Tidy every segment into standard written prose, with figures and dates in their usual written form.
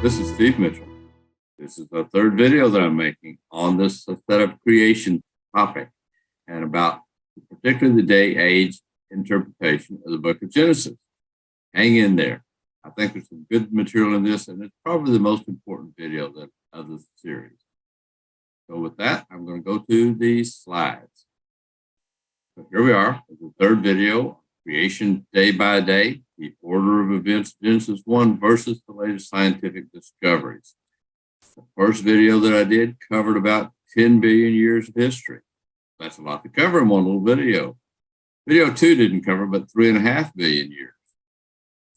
This is Steve Mitchell. This is the third video that I'm making on this set of creation topic and about particularly the day age interpretation of the book of Genesis. Hang in there. I think there's some good material in this, and it's probably the most important video of this series. So with that, I'm going to go to the slides. So here we are with the third video, creation day by day, the order of events, Genesis 1 versus the latest scientific discoveries. The first video that I did covered about 10 billion years of history. That's a lot to cover in one little video. Video 2 didn't cover but 3.5 billion years.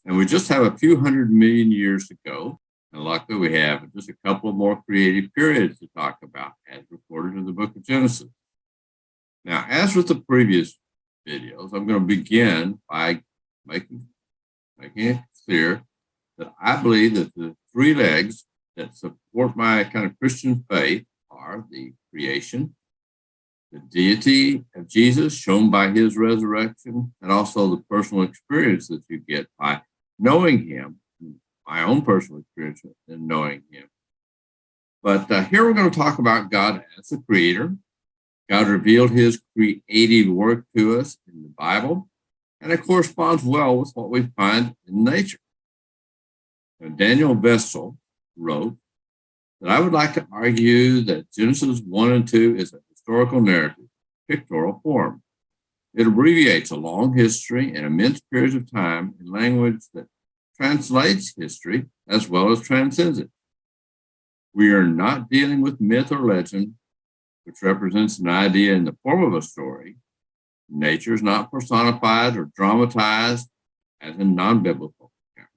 And we just have a few 100 million years to go. And luckily we have just a couple of more creative periods to talk about as recorded in the book of Genesis. Now, as with the previous videos, I'm going to begin by making it clear that I believe that the three legs that support my kind of Christian faith are the creation, the deity of Jesus shown by his resurrection, and also the personal experience that you get by knowing him, my own personal experience in knowing him. But here we're going to talk about God as the creator. God revealed his creative work to us in the Bible, and it corresponds well with what we find in nature. Now, Daniel Vessel wrote that I would like to argue that Genesis 1 and 2 is a historical narrative, pictorial form. It abbreviates a long history and immense periods of time in language that translates history as well as transcends it. We are not dealing with myth or legend, which represents an idea in the form of a story. Nature is not personified or dramatized as in non-biblical accounts.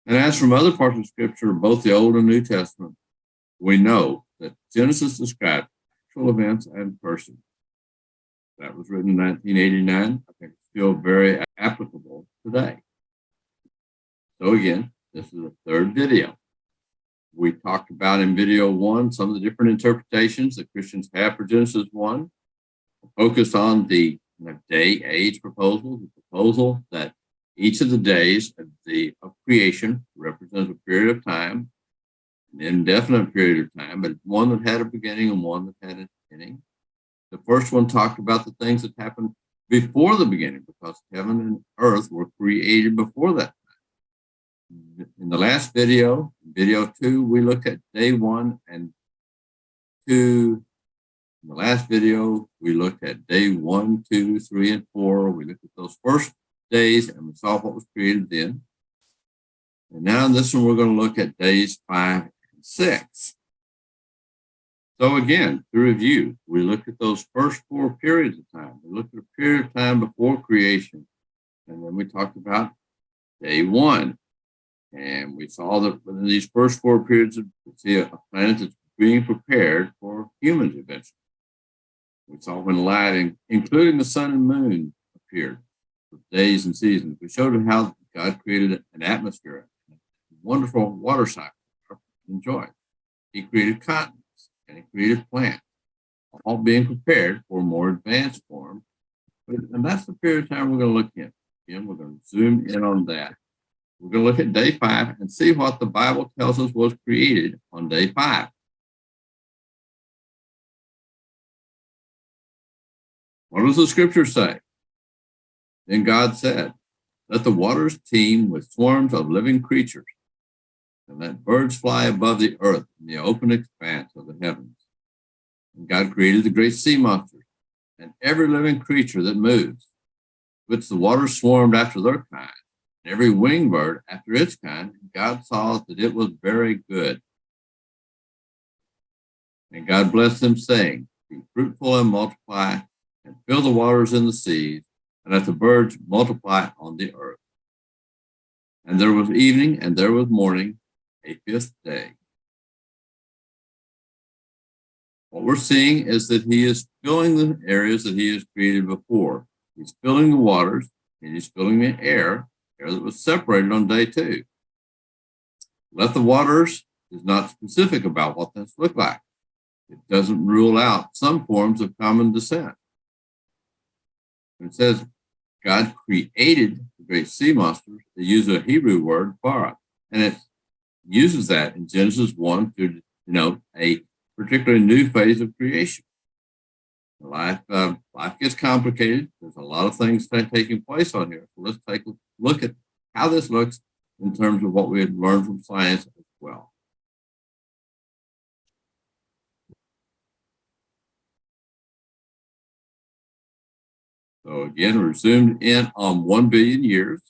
And as from other parts of Scripture, both the Old and New Testament, we know that Genesis describes actual events and persons. That was written in 1989. I think it's still very applicable today. So again, this is the third video. We talked about in video 1 some of the different interpretations that Christians have for Genesis 1. Focus on the day age proposal, the proposal that each of the days of creation represents a period of time, an indefinite period of time, but one that had a beginning and one that had an ending. The first one talked about the things that happened before the beginning, because heaven and earth were created before that time. In the last video, video 2, we looked at day 1 and 2. In the last video, we looked at day 1, 2, 3, and 4. We looked at those first days and we saw what was created then. And now in this one, we're going to look at days 5 and 6. So again, to review, we looked at those first 4 periods of time. We looked at a period of time before creation. And then we talked about day 1. And we saw that within these first 4 periods, we see a planet that's being prepared for humans eventually. We saw when light, including the sun and moon, appeared with days and seasons. We showed them how God created an atmosphere, a wonderful water cycle to enjoy. He created continents and he created plants, all being prepared for a more advanced form. And that's the period of time we're going to look at. Again, we're going to zoom in on that. We're going to look at day 5 and see what the Bible tells us was created on day 5. What does the scripture say? Then God said, let the waters teem with swarms of living creatures, and let birds fly above the earth in the open expanse of the heavens. And God created the great sea monsters and every living creature that moves, which the waters swarmed after their kind, and every winged bird after its kind. And God saw that it was very good. And God blessed them, saying, be fruitful and multiply, and fill the waters in the seas, and let the birds multiply on the earth. And there was evening, and there was morning, a 5th day. What we're seeing is that he is filling the areas that he has created before. He's filling the waters, and he's filling the air that was separated on day 2. Let the waters is not specific about what this looked like. It doesn't rule out some forms of common descent. It says God created the great sea monsters. They use a Hebrew word, bara, and it's uses that in Genesis 1 to denote a particularly new phase of creation. Life gets complicated. There's a lot of things taking place on here. So let's take a look at how this looks in terms of what we had learned from science as well. So again, we're zoomed in on 1 billion years.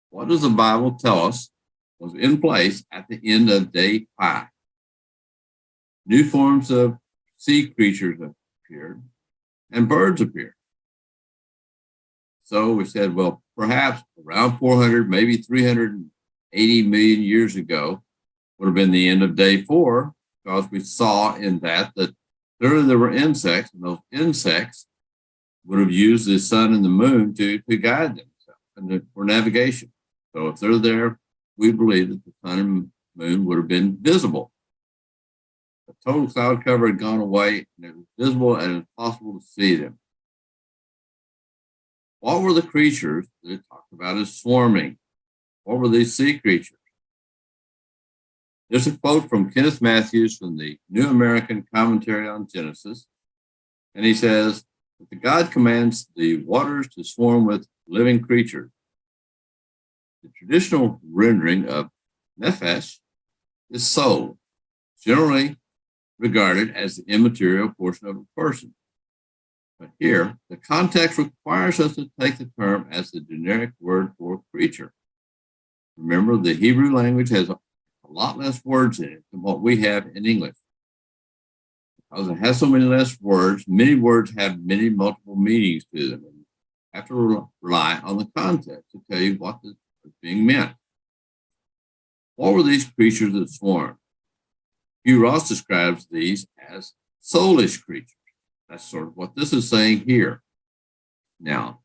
What does the Bible tell us was in place at the end of day 5? New forms of sea creatures appeared and birds appeared. So we said, well, perhaps around 400, maybe 380 million years ago would have been the end of day 4, because we saw in that clearly there were insects, and those insects would have used the sun and the moon to guide themselves and for navigation. So if they're there, we believe that the sun and moon would have been visible. The total cloud cover had gone away, and it was visible and impossible to see them. What were the creatures that it talked about as swarming? What were these sea creatures? There's a quote from Kenneth Matthews from the New American Commentary on Genesis, and he says that the God commands the waters to swarm with living creatures. The traditional rendering of nephesh is soul, generally regarded as the immaterial portion of a person. But here, the context requires us to take the term as the generic word for creature. Remember, the Hebrew language has a lot less words in it than what we have in English. Because it has so many less words, many words have many multiple meanings to them. And you have to rely on the context to tell you what is being meant. What were these creatures that swarmed? Hugh Ross describes these as soulish creatures. That's sort of what this is saying here. Now,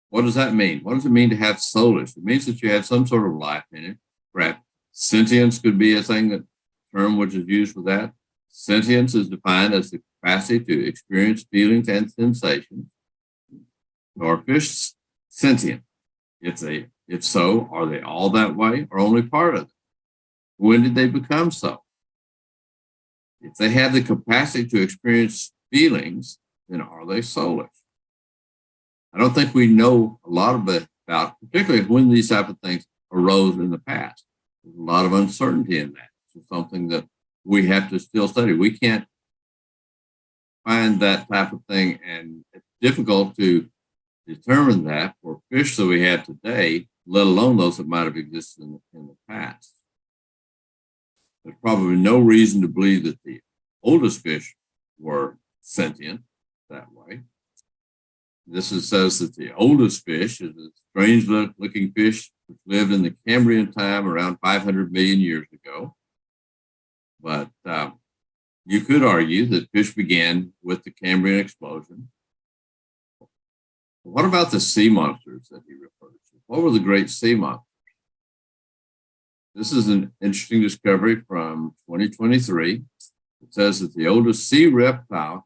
what does that mean? What does it mean to have soulish? It means that you have some sort of life in it. Perhaps sentience could be a term which is used for that. Sentience is defined as the capacity to experience feelings and sensations. Are fish sentient? If so, are they all that way or only part of it? When did they become so? If they have the capacity to experience feelings, then are they soulish? I don't think we know a lot about, particularly when these type of things arose in the past. There's a lot of uncertainty in that. It's something that we have to still study. We can't find that type of thing, and it's difficult to determine that for fish that we have today, let alone those that might have existed in the past. There's probably no reason to believe that the oldest fish were sentient that way. This says that the oldest fish is a strange looking fish which lived in the Cambrian time around 500 million years ago. But you could argue that fish began with the Cambrian explosion. What about the sea monsters that he referred to? What were the great sea monsters? This is an interesting discovery from 2023. It says that the oldest sea reptile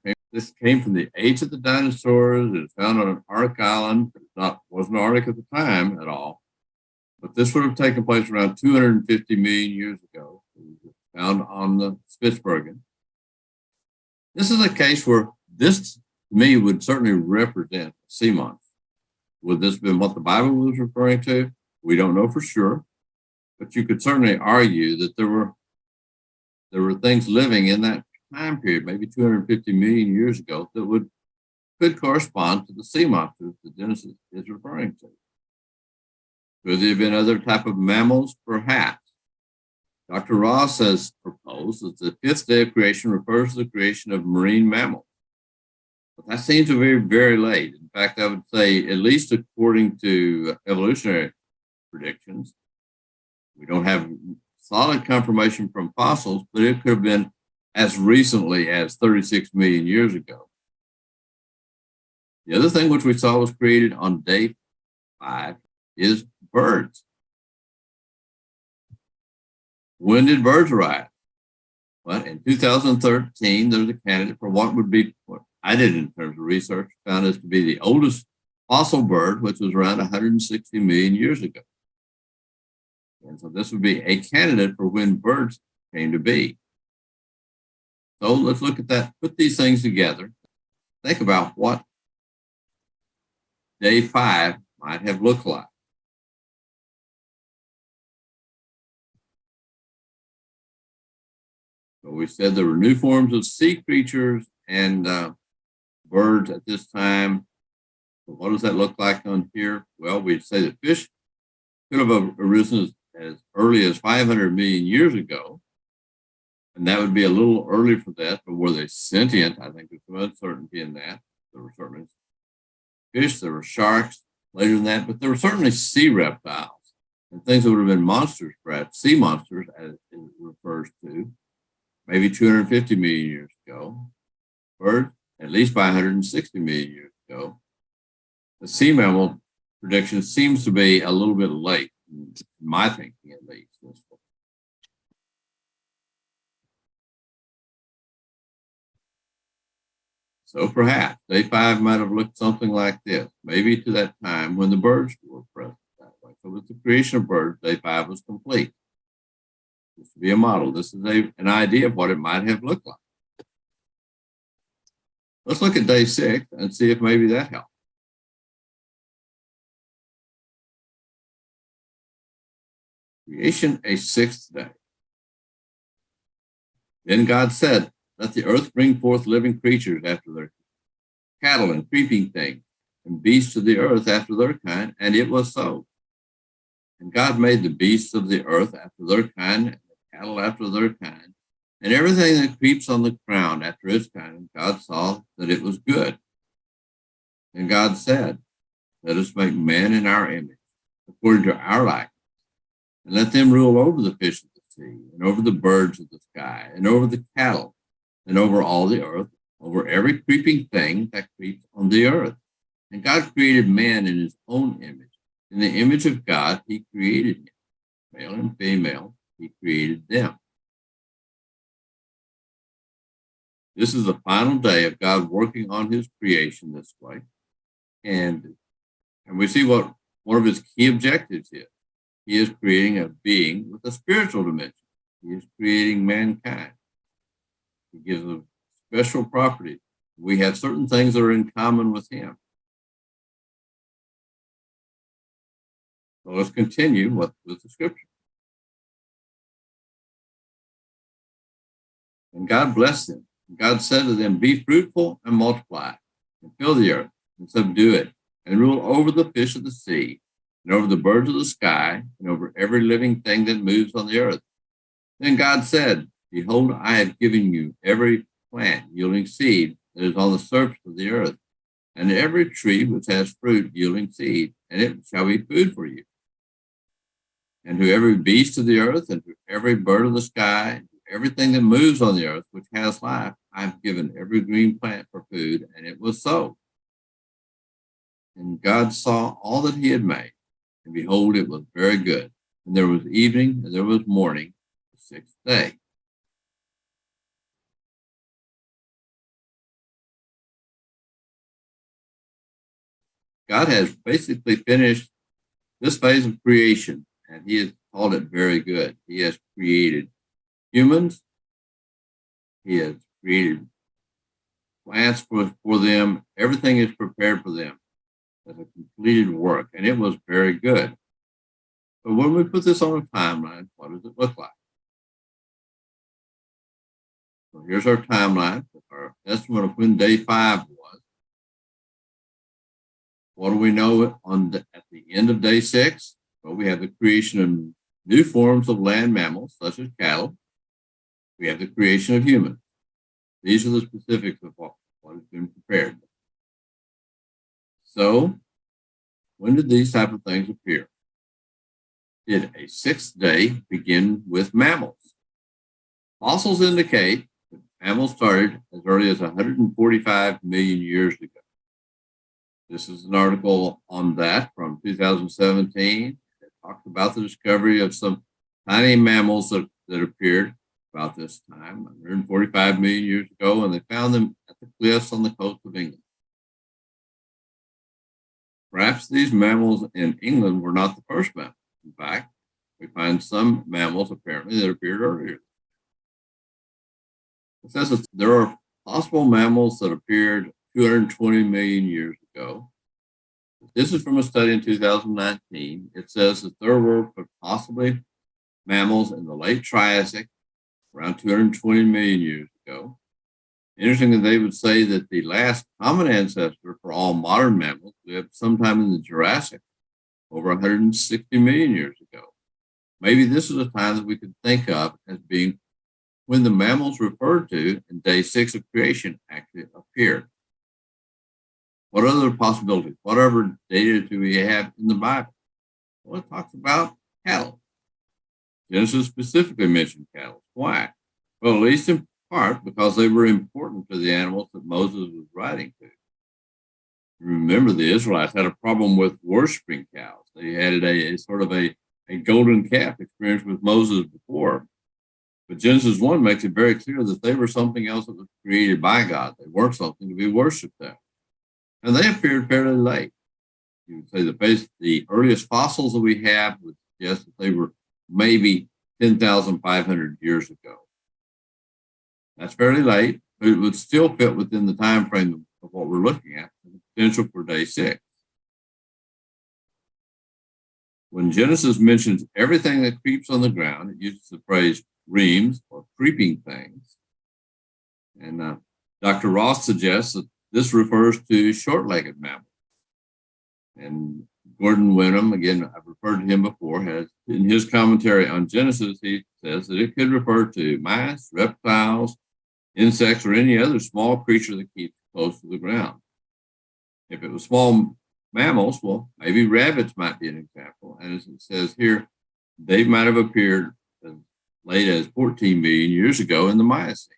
came from the age of the dinosaurs. It was found on an Arctic island. It wasn't Arctic at the time at all, but this would have taken place around 250 million years ago. It was found on the Spitsbergen. This is a case where this, to me, would certainly represent a sea monster. Would this have been what the Bible was referring to? We don't know for sure, but you could certainly argue that there were things living in that time period, maybe 250 million years ago, that could correspond to the sea monsters that Genesis is referring to. Could there have been other type of mammals? Perhaps. Dr. Ross has proposed that the fifth day of creation refers to the creation of marine mammals. But that seems to be very, very late. In fact, I would say, at least according to evolutionary predictions, we don't have solid confirmation from fossils, but it could have been as recently as 36 million years ago. The other thing which we saw was created on day 5 is birds. When did birds arrive? Well, in 2013, there was a candidate for what I did in terms of research, found this to be the oldest fossil bird, which was around 160 million years ago. And so this would be a candidate for when birds came to be. So let's look at that, put these things together, think about what day 5 might have looked like. So we said there were new forms of sea creatures and birds at this time. So what does that look like on here? Well, we'd say that fish could have arisen as early as 500 million years ago. And that would be a little early for that, but were they sentient? I think there's some uncertainty in that. There were certainly fish, there were sharks later than that, but there were certainly sea reptiles and things that would have been monsters, perhaps sea monsters, as it refers to, maybe 250 million years ago. Birds, at least 560 million years ago. The sea mammal prediction seems to be a little bit late, in my thinking at least. So perhaps day 5 might have looked something like this, maybe to that time when the birds were present that way. So with the creation of birds, day 5 was complete. This would be a model. This is an idea of what it might have looked like. Let's look at day 6 and see if maybe that helps. Creation, a 6th day. Then God said, let the earth bring forth living creatures after their cattle and creeping things, and beasts of the earth after their kind, and it was so. And God made the beasts of the earth after their kind, and the cattle after their kind, and everything that creeps on the ground after its kind. And God saw that it was good. And God said, let us make man in our image, according to our likeness, and let them rule over the fish of the sea, and over the birds of the sky, and over the cattle, and over all the earth, over every creeping thing that creeps on the earth. And God created man in his own image. In the image of God, he created him. Male and female, he created them. This is the final day of God working on his creation this way. And we see what one of his key objectives is. He is creating a being with a spiritual dimension. He is creating mankind. He gives them special properties. We have certain things that are in common with him. So let's continue with the scripture. And God blessed them. And God said to them, be fruitful and multiply, and fill the earth, and subdue it, and rule over the fish of the sea, and over the birds of the sky, and over every living thing that moves on the earth. Then God said, behold, I have given you every plant yielding seed that is on the surface of the earth, and every tree which has fruit yielding seed, and it shall be food for you. And to every beast of the earth, and to every bird of the sky, and to everything that moves on the earth which has life, I have given every green plant for food, and it was so. And God saw all that he had made, and behold, it was very good. And there was evening, and there was morning, the 6th day. God has basically finished this phase of creation, and he has called it very good. He has created humans. He has created plants for them. Everything is prepared for them as a completed work, and it was very good. But when we put this on a timeline, what does it look like? So here's our timeline, our estimate of when day 5 was. What do we know at the end of day 6? Well, we have the creation of new forms of land mammals, such as cattle. We have the creation of humans. These are the specifics of what has been prepared. So, when did these type of things appear? Did a 6th day begin with mammals? Fossils indicate that mammals started as early as 145 million years ago. This is an article on that from 2017. It talked about the discovery of some tiny mammals that appeared about this time, 145 million years ago, and they found them at the cliffs on the coast of England. Perhaps these mammals in England were not the first mammals. In fact, we find some mammals apparently that appeared earlier. It says that there are possible mammals that appeared 220 million years ago. This is from a study in 2019. It says that there were possibly mammals in the late Triassic, around 220 million years ago. Interesting that they would say that the last common ancestor for all modern mammals lived sometime in the Jurassic, over 160 million years ago. Maybe this is a time that we could think of as being when the mammals referred to in day 6 of creation actually appeared. What other possibilities? Whatever data do we have in the Bible? Well, it talks about cattle. Genesis specifically mentioned cattle. Why? Well, at least in part because they were important to the animals that Moses was writing to. Remember, the Israelites had a problem with worshiping cows. They had a sort of a golden calf experience with Moses before. But Genesis 1 makes it very clear that they were something else that was created by God. They weren't something to be worshipped there. And they appeared fairly late. You would say the earliest fossils that we have would suggest that they were maybe 10,500 years ago. That's fairly late, but it would still fit within the time frame of what we're looking at, the potential for day 6. When Genesis mentions everything that creeps on the ground, it uses the phrase reams or creeping things. And Dr. Ross suggests that this refers to short-legged mammals. And Gordon Wenham, again, I've referred to him before, has in his commentary on Genesis, he says that it could refer to mice, reptiles, insects, or any other small creature that keeps close to the ground. If it was small mammals, well, maybe rabbits might be an example. And as it says here, they might have appeared as late as 14 million years ago in the Miocene.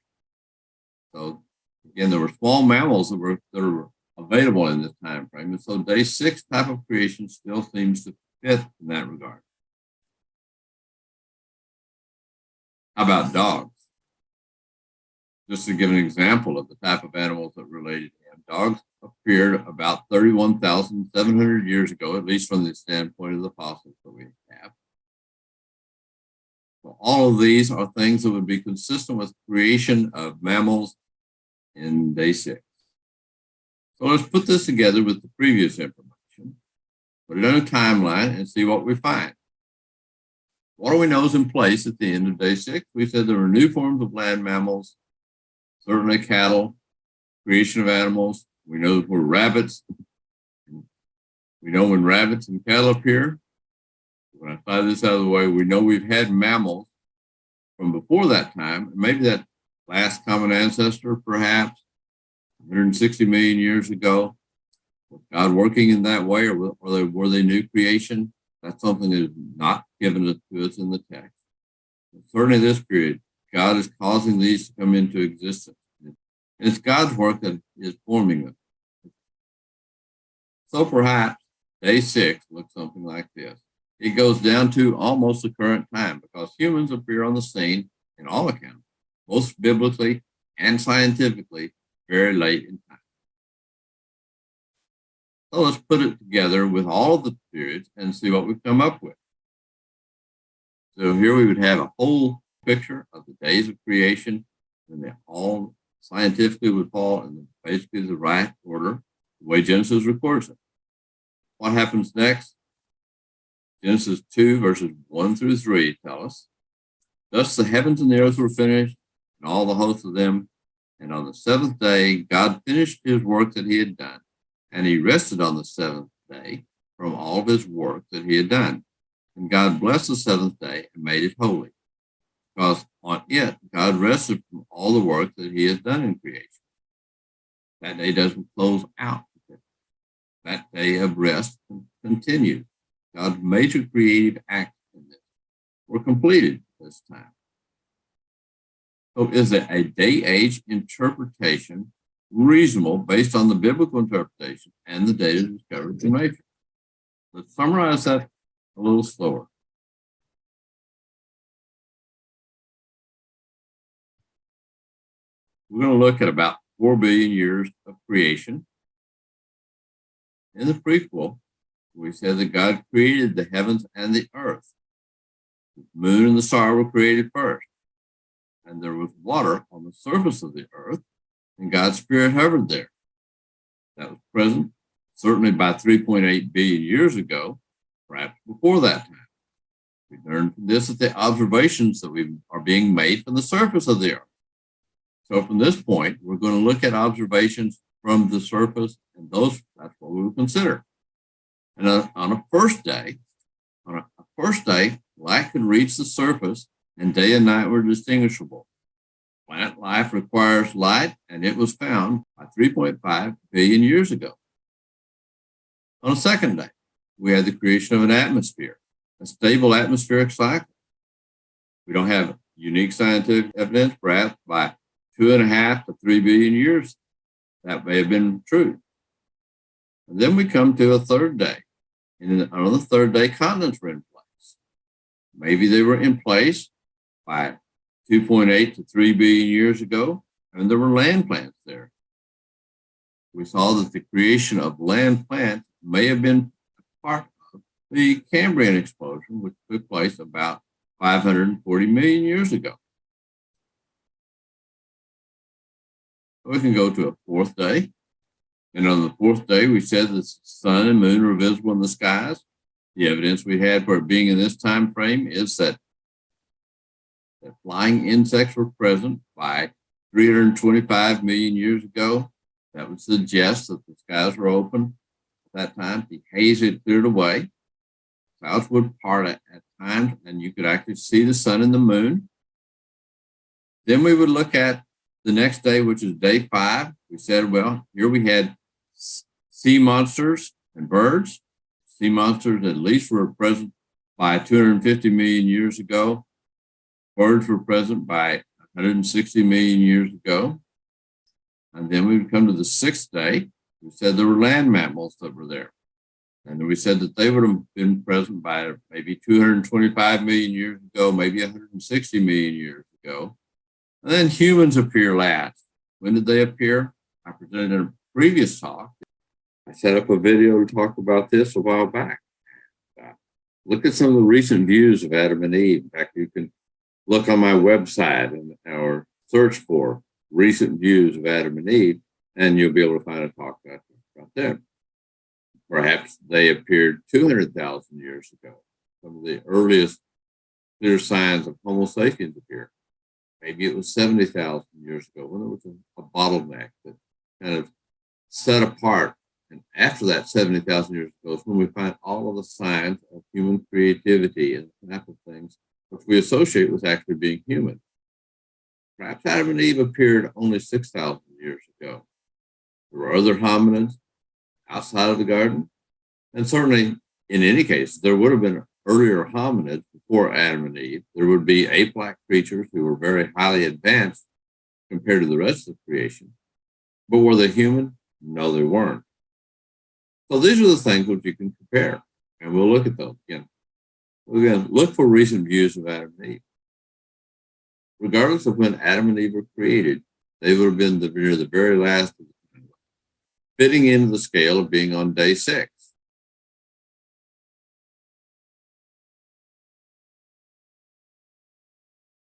So again, there were small mammals that were available in this time frame. And so day 6 type of creation still seems to fit in that regard. How about dogs? Just to give an example of the type of animals that related to him, dogs appeared about 31,700 years ago, at least from the standpoint of the fossils that we have. So all of these are things that would be consistent with creation of mammals in day 6. So let's put this together with the previous information, put it on a timeline, and see what we find. What do we know is in place at the end of day 6? We said there were new forms of land mammals, certainly cattle, creation of animals. We know that we're rabbits. We know when rabbits and cattle appear. When I fly this out of the way, we know we've had mammals from before that time. Maybe that last common ancestor, perhaps 160 million years ago. Was God working in that way, or were they new creation? That's something that is not given to us in the text. But certainly this period, God is causing these to come into existence. And it's God's work that is forming them. So perhaps day 6 looks something like this. It goes down to almost the current time because humans appear on the scene in all accounts, both biblically and scientifically, very late in time. So let's put it together with all of the periods and see what we've come up with. So here we would have a whole picture of the days of creation, and they all scientifically would fall in basically the right order, the way Genesis records it. What happens next? Genesis 2, verses 1 through 3 tell us, thus the heavens and the earth were finished, and all the hosts of them. And on the 7th day, God finished his work that he had done, and he rested on the 7th day from all of his work that he had done. And God blessed the 7th day and made it holy, because on it, God rested from all the work that he has done in creation. That day doesn't close out. That day of rest continues. God's major creative acts in this were completed this time. So is it a day-age interpretation reasonable based on the biblical interpretation and the data discovered in nature? Let's summarize that a little slower. We're going to look at about 4 billion years of creation. In the prequel, we said that God created the heavens and the earth. The moon and the star were created first, and there was water on the surface of the earth, and God's Spirit hovered there. That was present certainly by 3.8 billion years ago, perhaps before that time. We learned from this that the observations that are being made from the surface of the earth. So from this point, we're going to look at observations from the surface, and that's what we will consider. And on a first day, light could reach the surface, and day and night were distinguishable. Plant life requires light, and it was found by 3.5 billion years ago. On a second day, we had the creation of an atmosphere, a stable atmospheric cycle. We don't have unique scientific evidence, perhaps by 2.5 to 3 billion years. That may have been true. And then we come to a third day. And on the third day, continents were in place. Maybe they were in place by 2.8 to 3 billion years ago, and there were land plants there. We saw that the creation of land plants may have been part of the Cambrian explosion, which took place about 540 million years ago. We can go to a fourth day. And on the fourth day, we said the sun and moon were visible in the skies. The evidence we had for it being in this time frame is that flying insects were present by 325 million years ago. That would suggest that the skies were open at that time. The haze had cleared away. Clouds would part at times, and you could actually see the sun and the moon. Then we would look at the next day, which is day 5. We said, well, here we had sea monsters and birds. Sea monsters at least were present by 250 million years ago. Birds were present by 160 million years ago. And then we would come to the 6th day. We said there were land mammals that were there. And we said that they would have been present by maybe 225 million years ago, maybe 160 million years ago. And then humans appear last. When did they appear? I presented in a previous talk. I set up a video to talk about this a while back. Look at some of the recent views of Adam and Eve. In fact, you can look on my website or search for recent views of Adam and Eve, and you'll be able to find a talk about them. Perhaps they appeared 200,000 years ago. Some of the earliest clear signs of Homo sapiens appeared. Maybe it was 70,000 years ago when there was a bottleneck that kind of set apart. And after that 70,000 years ago is when we find all of the signs of human creativity and the type of things which we associate with actually being human. Perhaps Adam and Eve appeared only 6,000 years ago. There were other hominins outside of the garden. And certainly, in any case, there would have been earlier hominids before Adam and Eve. There would be ape-like creatures who were very highly advanced compared to the rest of creation. But were they human? No, they weren't. So these are the things which you can compare, and we'll look at those again. We're going to look for recent views of Adam and Eve. Regardless of when Adam and Eve were created, they would have been near the very last of the time, fitting into the scale of being on day 6.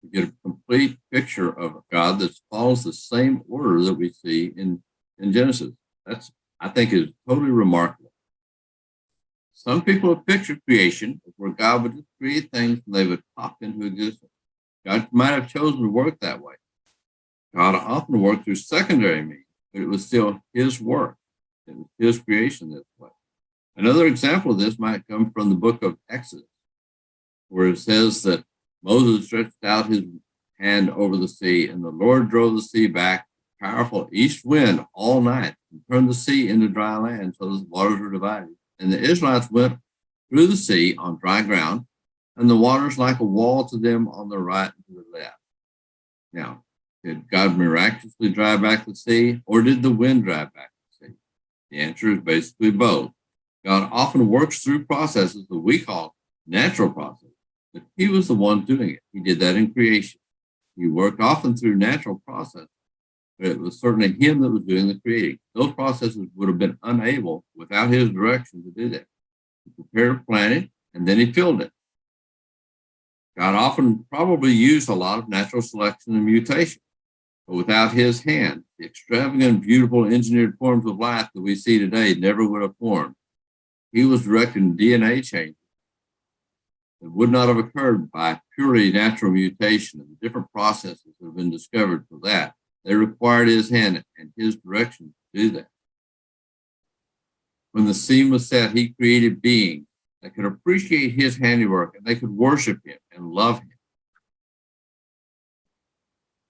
You get a complete picture of God that follows the same order that we see in Genesis. That's, I think, is totally remarkable. Some people have pictured creation where God would just create things and they would pop into existence. God might have chosen to work that way. God often worked through secondary means, but it was still his work. It was his creation this way. Another example of this might come from the book of Exodus, where it says that Moses stretched out his hand over the sea, and the Lord drove the sea back, powerful east wind all night, and turned the sea into dry land so the waters were divided. And the Israelites went through the sea on dry ground, and the waters like a wall to them on the right and to the left. Now, did God miraculously drive back the sea, or did the wind drive back the sea? The answer is basically both. God often works through processes that we call natural processes, but he was the one doing it. He did that in creation. He worked often through natural processes, but it was certainly him that was doing the creating. Those processes would have been unable, without his direction, to do that. He prepared a planet, and then he filled it. God often probably used a lot of natural selection and mutation, but without his hand, the extravagant, beautiful engineered forms of life that we see today never would have formed. He was directing DNA changes that would not have occurred by purely natural mutation, and the different processes that have been discovered for that. They required his hand and his direction to do that. When the scene was set, he created beings that could appreciate his handiwork and they could worship him and love him.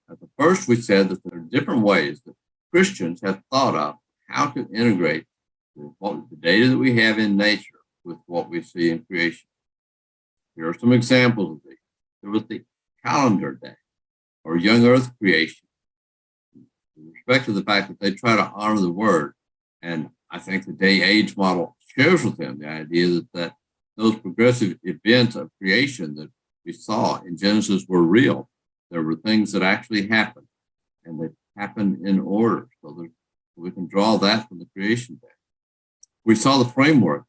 At the first, we said that there are different ways that Christians have thought of how to integrate the data that we have in nature with what we see in creation. Here are some examples of these. There was the calendar day, or young earth creation, with respect to the fact that they try to honor the word. And I think the day-age model shares with them the idea that those progressive events of creation that we saw in Genesis were real. There were things that actually happened, and they happened in order, so that we can draw that from the creation day. We saw the framework.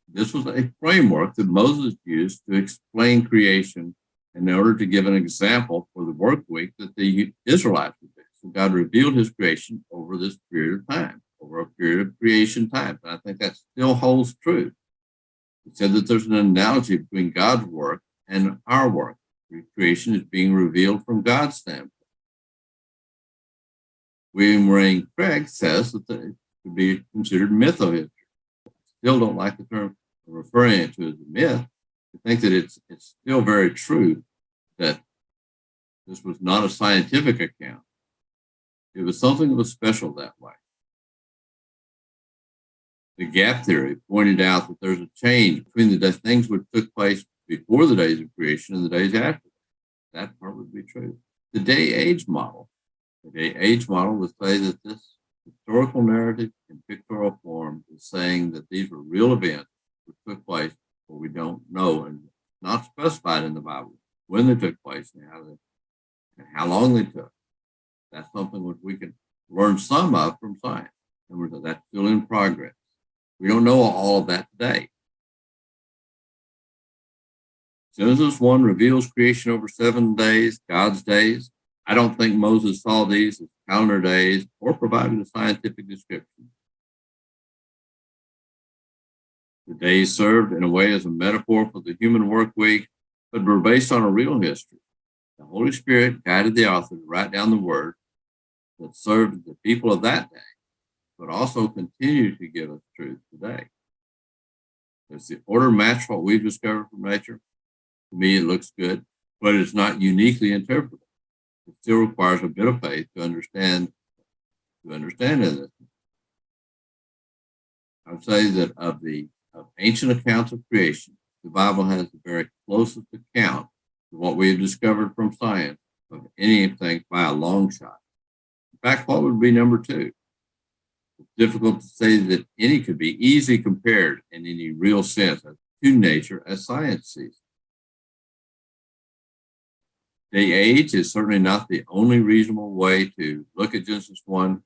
This was a framework that Moses used to explain creation in order to give an example for the work week that the Israelites would do. So God revealed his creation over this period of time, over a period of creation time. And I think that still holds true. He said that there's an analogy between God's work and our work. Creation is being revealed from God's standpoint. William Rain Craig says that it could be considered mytho-history. Still don't like the term referring it to as a myth. I think that it's still very true that this was not a scientific account. It was something that was special that way. The gap theory pointed out that there's a change between the things which took place before the days of creation and the days after. That part would be true. The day-age model. The day-age model would say that this historical narrative in pictorial form is saying that these were real events which took place, but we don't know and not specified in the Bible when they took place and how long they took. That's something which we can learn some of from science, and that's still in progress. We don't know all of that today. Genesis 1 reveals creation over 7 days, God's days. I don't think Moses saw these as calendar days or provided a scientific description. The days served in a way as a metaphor for the human work week, but were based on a real history. The Holy Spirit guided the author to write down the word that served the people of that day, but also continue to give us truth today. Does the order match what we've discovered from nature? To me, it looks good, but it's not uniquely interpretable. It still requires a bit of faith to understand this. I would say that of ancient accounts of creation, the Bible has the very closest account to what we have discovered from science of anything by a long shot. In fact, what would be number 2? It's difficult to say that any could be easily compared in any real sense to nature as science sees. Day-age is certainly not the only reasonable way to look at Genesis 1,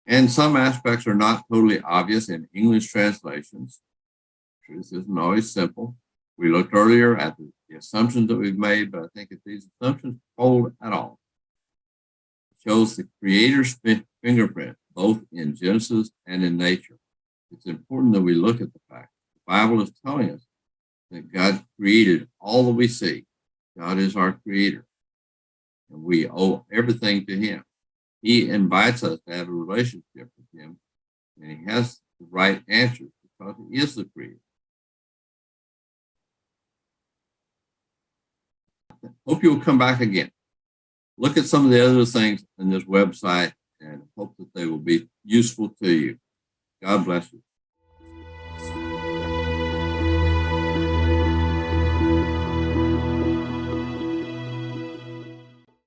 and some aspects are not totally obvious in English translations. Truth isn't always simple. We looked earlier at the assumptions that we've made, but I think if these assumptions hold at all, it shows the Creator's fingerprint both in Genesis and in nature. It's important that we look at the fact the Bible is telling us that God created all that we see. God is our creator, and we owe everything to him. He invites us to have a relationship with him, and he has the right answers because he is the creator. Hope you'll come back again. Look at some of the other things in this website and hope that they will be useful to you. God bless you.